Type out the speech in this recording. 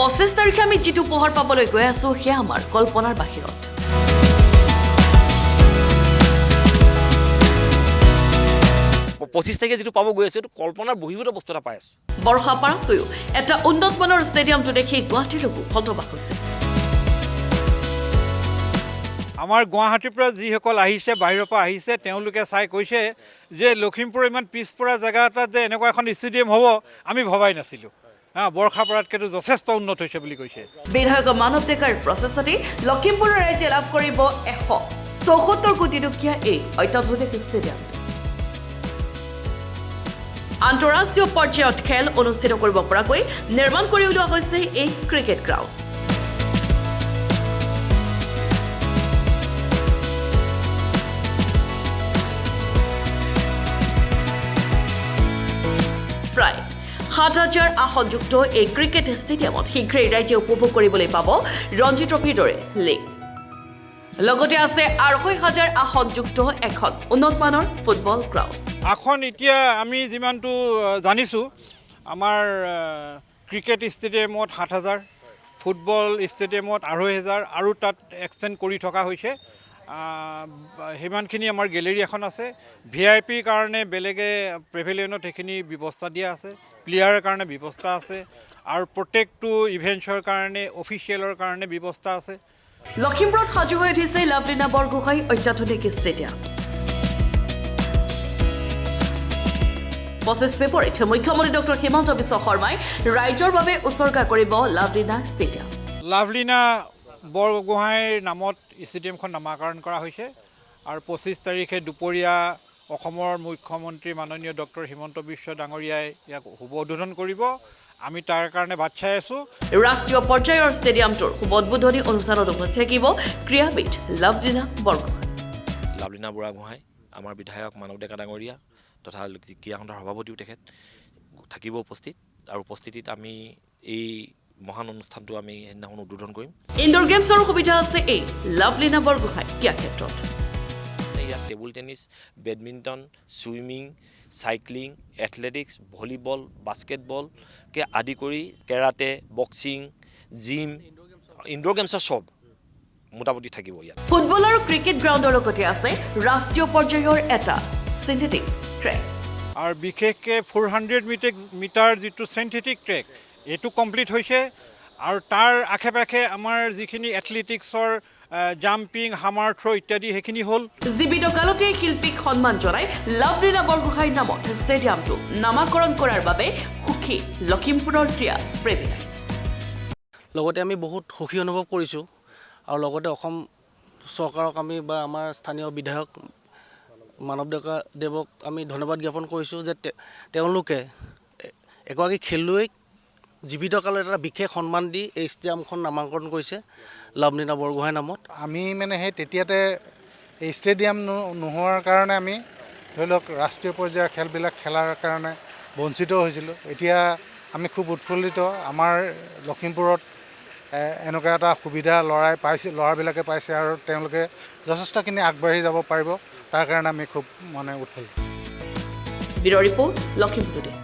25 তাৰিখে আমি যিটো পোহৰ পাবলৈ গৈ আছো সেয়া আমাৰ কল্পনাৰ বাহিৰত 25 তাৰিখে যিটো পাব গৈ আছে এইটো কল্পনাৰ বহিবত বস্তু এটা পাই আছে বৰষা পাৰাকৈও এটা উন্নত মানৰ ষ্টেডিয়ামটো দেখি গুৱাহাটীৰ লোকো হতবাক হৈছে আমাৰ গুৱাহাটীৰ পৰা যিসকল আহিছে বাহিৰৰ পৰা আহিছে তেওঁলোকে চাই কৈছে যে লখিমপুৰ ইমান পিছপৰা জেগা এটাত যে এনেকুৱা এখন ষ্টেডিয়াম হ'ব আমি ভবাই নাছিলোঁ বৰষা পাৰাতকৈতো যথেষ্ট উন্নত হৈছে বুলি কৈছে বিধায়ক মানৱ ডেকাৰ প্ৰচেষ্টাতেই লখিমপুৰৰ ৰাইজে লাভ কৰিব 174 কোটি টকীয়া এই অত্যাধুনিক ষ্টেডিয়াম আন্তঃৰাষ্ট্ৰীয় পৰ্যায়ত খেল অনুষ্ঠিত কৰিব পৰাকৈ নিৰ্মাণ কৰি উলিওৱা হৈছে এই ক্ৰিকেট গ্ৰাউণ্ড প্ৰায় ৭,০০০ আসনযুক্ত এই ক্ৰিকেট ষ্টেডিয়ামত শীঘ্ৰেই ৰাইজে উপভোগ কৰিবলৈ পাব ৰঞ্জী ট্ৰফিৰ দৰে লীগ লগতে আছে ২৫০০০ আসনযুক্ত এখন উন্নতমানৰ ফুটবল গ্ৰাউণ্ড আসন এতিয়া আমি যিমানটো জানিছোঁ আমাৰ ক্ৰিকেট ষ্টেডিয়ামত ৭,০০০ ফুটবল ষ্টেডিয়ামত ২৫০০ আৰু তাত এক্সটেণ্ড কৰি থকা হৈছে সিমানখিনি আমাৰ গেলেৰী এখন আছে ভিআইপিৰ কাৰণে বেলেগে প্ৰেভিলিয়নত সেইখিনি ব্যৱস্থা দিয়া আছে প্লেয়াৰৰ কাৰণে ব্যৱস্থা আছে আৰু প্ৰত্যেকটো ইভেণ্টছৰ কাৰণে অফিচিয়েলৰ কাৰণে ব্যৱস্থা আছে লখিমপুৰত সাজু হৈ উঠিছে লাভলীনা বৰগোহাঁই অত্যাধুনিক ষ্টেডিয়াম ২৫ ফেব্ৰুৱাৰীত মুখ্যমন্ত্ৰী ডক্টৰ হিমন্ত বিশ্ব শৰ্মাই ৰাইজৰ বাবে উচৰ্গা কৰিব লাভলীনা ষ্টেডিয়াম লাভলীনা বৰগোহাঁইৰ নামত ষ্টেডিয়ামখন নামাকৰণ কৰা হৈছে আৰু 25 তাৰিখে দুপৰীয়া অসমৰ মুখ্যমন্ত্ৰী মাননীয় ডক্টৰ হিমন্ত বিশ্ব ডাঙৰীয়াই ইয়াক শুভ উদ্বোধন কৰিব আমি তাৰ কাৰণে বাট চাই আছোঁ ৰাষ্ট্ৰীয় পৰ্যায়ৰ ষ্টেডিয়ামটোৰ শুভ উদ্বোধনী অনুষ্ঠানত উপস্থিত থাকিব ক্ৰীড়াবিদ লাভলীনা বৰগোহাঁই লাভলীনা বুঢ়াগোহাঁই আমাৰ বিধায়ক মানৱ ডেকা ডাঙৰীয়া তথা ক্ৰীড়া খণ্ডৰ সভাপতিও তেখেত থাকিব উপস্থিত আৰু উপস্থিতিত আমি এই মহান অনুষ্ঠানটো আমি সেইদিনাখন উদ্বোধন কৰিম ইনডোৰ গেমছৰ সুবিধা আছে এই লাভলীনা বৰগোহাঁই ক্ৰীড়া ক্ষেত্ৰত ইয়াত table tennis badminton swimming cycling athletics volleyball বাস্কেটবলকে আদি কৰি কেৰাটে বক্সিং জিম ইনডোৰ গেমছৰ চব মোটামুটি থাকিব ইয়াত ফুটবল আৰু ক্ৰিকেট গ্ৰাউণ্ডৰ লগতে আছে ৰাষ্ট্ৰীয় পৰ্যায়ৰ এটা চিন্থেটিক ট্ৰেক আৰু বিশেষকৈ 400 মিটাৰ যিটো চিন্থেটিক ট্ৰেক এইটো কমপ্লিট হৈছে আৰু তাৰ আশে পাশে আমাৰ যিখিনি এথলেটিক্সৰ জাম্পিং হামাৰ থ্ৰ' ইত্যাদি সেইখিনি হ'ল জীৱিত কালতে শিল্পীক সন্মান জনাই লাভলীনা বৰগোহাঁইৰ নামত ষ্টেডিয়ামটো নামাকৰণ কৰাৰ বাবে সুখী লখিমপুৰৰ ক্ৰীড়া প্ৰেমী ৰাইজ লগতে আমি বহুত সুখী অনুভৱ কৰিছোঁ আৰু লগতে অসম চৰকাৰক আমি বা আমাৰ স্থানীয় বিধায়ক মানৱ ডেকা দেৱক আমি ধন্যবাদ জ্ঞাপন কৰিছোঁ যে তেওঁলোকে এগৰাকী খেলুৱৈক জীৱিত কালত এটা বিশেষ সন্মান দি এই ষ্টেডিয়ামখন নামাকৰণ কৰিছে লাভলীনা বৰগোহাঁইৰ নামত আমি মানে সেই তেতিয়াতে এই ষ্টেডিয়াম নোহোৱাৰ কাৰণে আমি ধৰি লওক ৰাষ্ট্ৰীয় পৰ্যায়ৰ খেলবিলাক খেলাৰ কাৰণে বঞ্চিত হৈছিলোঁ এতিয়া আমি খুব উৎফুল্লিত আমাৰ লখিমপুৰত এনেকুৱা এটা সুবিধা ল'ৰাবিলাকে পাইছে আৰু তেওঁলোকে যথেষ্টখিনি আগবাঢ়ি যাব পাৰিব তাৰ কাৰণে আমি খুব উৎফুল্লিত ব্যুৰ' ৰিপৰ্ট লখিমপুৰ টুডে